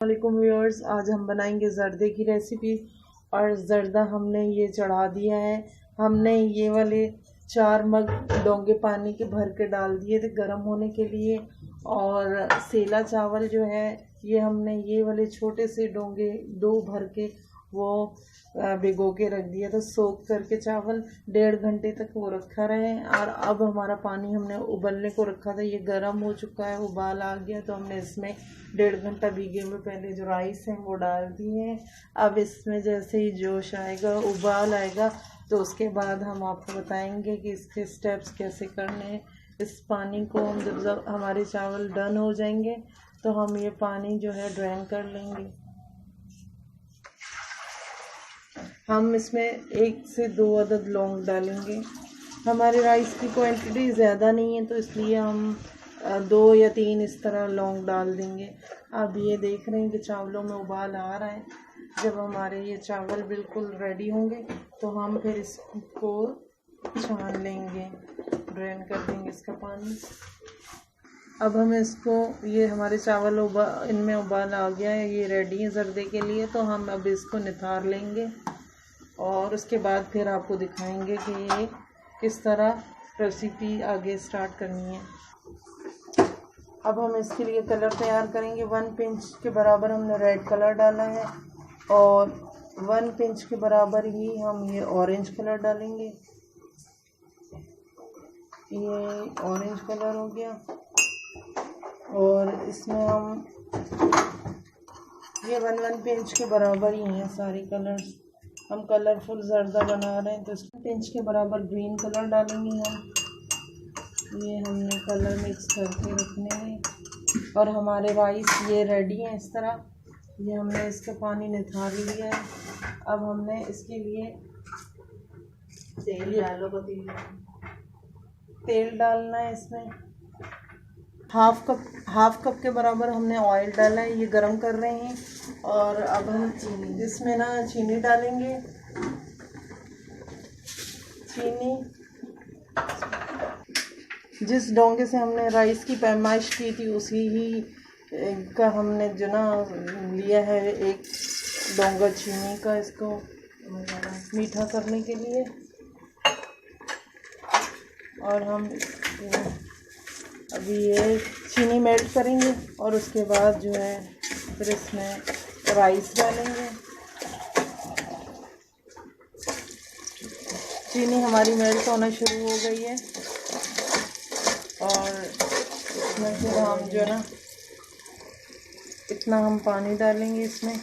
वालेकुम व्यूअर्स, आज हम बनाएंगे ज़र्दे की रेसिपी। और ज़र्दा हमने ये चढ़ा दिया है। हमने ये वाले 4 मग डोंगे पानी के भर के डाल दिए थे गर्म होने के लिए। और सेला चावल जो है ये हमने ये वाले छोटे से डोंगे 2 भर के वो भिगो के रख दिया था। सोख करके चावल 1.5 घंटे तक वो रखा रहे। और अब हमारा पानी हमने उबलने को रखा था, ये गर्म हो चुका है, उबाल आ गया, तो हमने इसमें 1.5 घंटा भीगे हुए पहले जो राइस हैं वो डाल दिए हैं। अब इसमें जैसे ही जोश आएगा, उबाल आएगा, तो उसके बाद हम आपको बताएंगे कि इसके स्टेप्स कैसे करने हैं। इस पानी को हम जब हमारे चावल डन हो जाएंगे तो हम ये पानी जो है ड्रेन कर लेंगे। हम इसमें 1 से 2 अदद लौंग डालेंगे। हमारे राइस की क्वांटिटी ज़्यादा नहीं है तो इसलिए हम 2 या 3 इस तरह लौंग डाल देंगे। अब ये देख रहे हैं कि चावलों में उबाल आ रहा है। जब हमारे ये चावल बिल्कुल रेडी होंगे तो हम फिर इसको छान लेंगे, ड्रेन कर देंगे इसका पानी। अब हम इसको, ये हमारे चावल इनमें उबाल आ गया है, ये रेडी है ज़र्दे के लिए, तो हम अब इसको निथार लेंगे और उसके बाद फिर आपको दिखाएंगे कि ये किस तरह रेसिपी आगे स्टार्ट करनी है। अब हम इसके लिए कलर तैयार करेंगे। 1 पिंच के बराबर हमने रेड कलर डाला है और 1 पिंच के बराबर ही हम ये ऑरेंज कलर डालेंगे। ये ऑरेंज कलर हो गया। और इसमें हम ये 1 पिंच के बराबर ही हैं सारे कलर्स। हम कलरफुल ज़र्दा बना रहे हैं तो 1 पिंच के बराबर ग्रीन कलर डालेंगे हम। ये हमने कलर मिक्स करके रखने हैं। और हमारे राइस ये रेडी हैं इस तरह। ये हमने इसका पानी निथार लिया है। अब हमने इसके लिए तेल डालना है। इसमें हाफ कप के बराबर हमने ऑयल डाला है, ये गरम कर रहे हैं। और अब हम इसमें ना चीनी डालेंगे। चीनी जिस डोंगे से हमने राइस की पैमाइश की थी उसी ही का हमने जो ना लिया है 1 डोंगा चीनी का, इसको मीठा करने के लिए। और हम अभी ये चीनी मेल्ट करेंगे और उसके बाद जो है फिर इसमें राइस डालेंगे। चीनी हमारी मेल्ट होना शुरू हो गई है और इसमें फिर हम जो ना इतना हम पानी डालेंगे इसमें।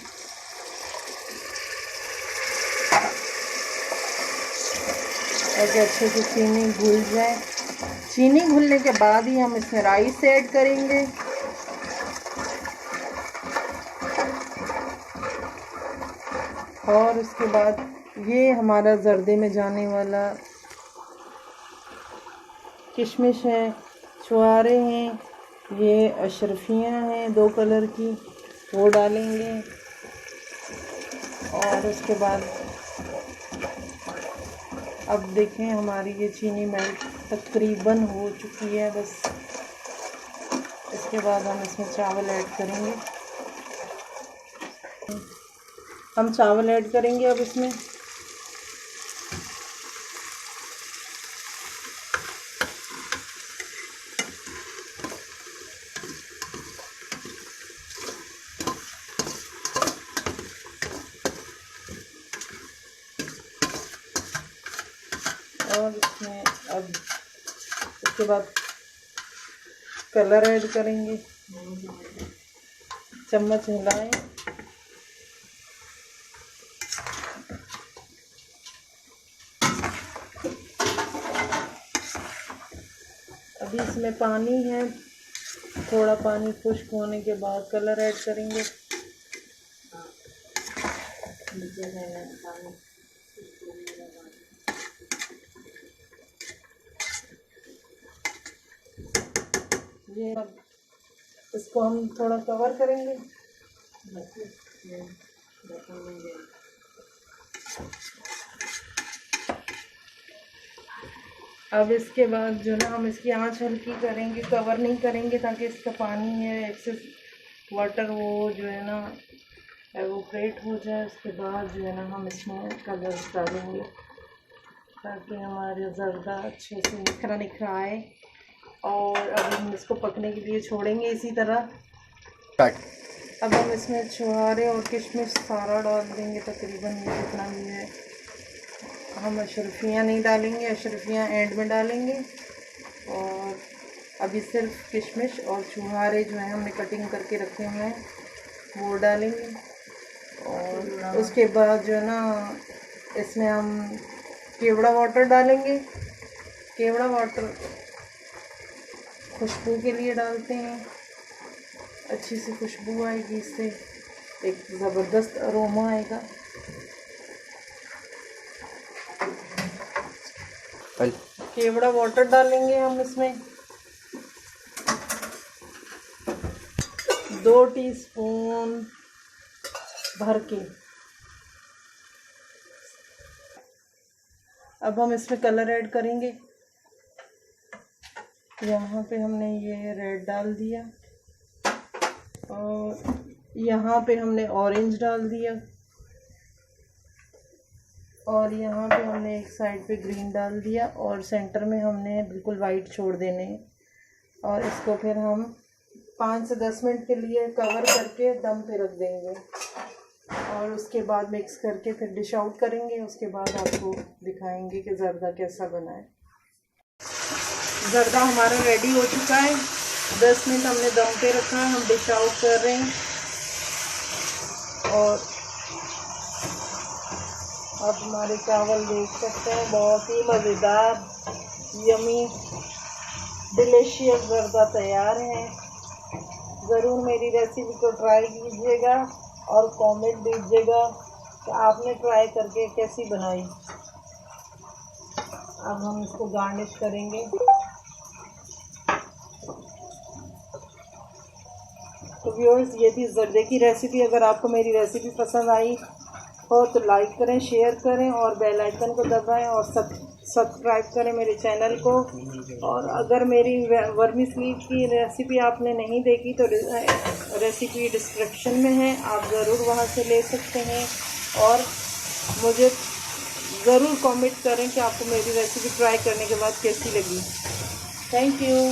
ताकि अच्छे से चीनी घुल जाए। चीनी घुलने के बाद ही हम इसमें राइस ऐड करेंगे। और उसके बाद ये हमारा ज़र्दे में जाने वाला किशमिश है, छुहारे हैं, ये अशरफियाँ हैं 2 कलर की, वो डालेंगे। और उसके बाद अब देखें हमारी ये चीनी मेल्ट तकरीबन हो चुकी है। बस इसके बाद हम इसमें चावल ऐड करेंगे। हम चावल ऐड करेंगे अब इसमें। और इसमें अब उसके बाद कलर ऐड करेंगे। चम्मच हिलाएं। अभी इसमें पानी है, थोड़ा पानी खुश्क होने के बाद कलर ऐड करेंगे। ये अब इसको हम थोड़ा कवर करेंगे। अब इसके बाद जो ना हम इसकी आंच हल्की करेंगे, कवर नहीं करेंगे ताकि इसका पानी है एक्सेस वाटर वो जो है ना एवोपरेट हो जाए, उसके बाद जो है ना हम इसमें कलर्स डालेंगे ताकि हमारे ज़र्दा अच्छे से निखरा आए। और अब हम इसको पकने के लिए छोड़ेंगे इसी तरह। अब हम इसमें छुहारे और किशमिश सारा डाल देंगे, तकरीबन ये जितना भी है। हम अशरफियाँ नहीं डालेंगे, अशरफियाँ एंड में डालेंगे। और अभी सिर्फ किशमिश और छुहारे जो हैं हमने कटिंग करके रखे हुए हैं वो डालेंगे। और उसके बाद जो है ना इसमें हम केवड़ा वाटर डालेंगे। केवड़ा वाटर खुशबू के लिए डालते हैं, अच्छी सी खुशबू आएगी, इससे एक ज़बरदस्त अरोमा आएगा। केवड़ा वाटर डालेंगे हम इसमें 2 टीस्पून भर के। अब हम इसमें कलर ऐड करेंगे। यहाँ पे हमने ये रेड डाल दिया और यहाँ पे हमने ऑरेंज डाल दिया और यहाँ पे हमने एक साइड पे ग्रीन डाल दिया और सेंटर में हमने बिल्कुल वाइट छोड़ देने हैं। और इसको फिर हम 5 से 10 मिनट के लिए कवर करके दम पे रख देंगे और उसके बाद मिक्स करके फिर डिश आउट करेंगे। उसके बाद आपको दिखाएंगे कि ज़र्दा कैसा बना है। ज़र्दा हमारा रेडी हो चुका है, 10 मिनट हमने दम पे रखा है। हम डिश आउट कर रहे हैं और अब हमारे चावल देख सकते हैं, बहुत ही मज़ेदार यमी डिलीशियस ज़र्दा तैयार है। ज़रूर मेरी रेसिपी को ट्राई कीजिएगा और कमेंट दीजिएगा कि आपने ट्राई करके कैसी बनाई। अब हम इसको गार्निश करेंगे। तो व्यूअर्स, ये थी ज़र्दे की रेसिपी। अगर आपको मेरी रेसिपी पसंद आई हो तो लाइक करें, शेयर करें और बेल आइकन को दबाएं और सब्सक्राइब करें मेरे चैनल को। और अगर मेरी वर्मीसेली की रेसिपी आपने नहीं देखी तो रेसिपी डिस्क्रिप्शन में है, आप ज़रूर वहां से ले सकते हैं। और मुझे ज़रूर कमेंट करें कि आपको मेरी रेसिपी ट्राई करने के बाद कैसी लगी। Thank you.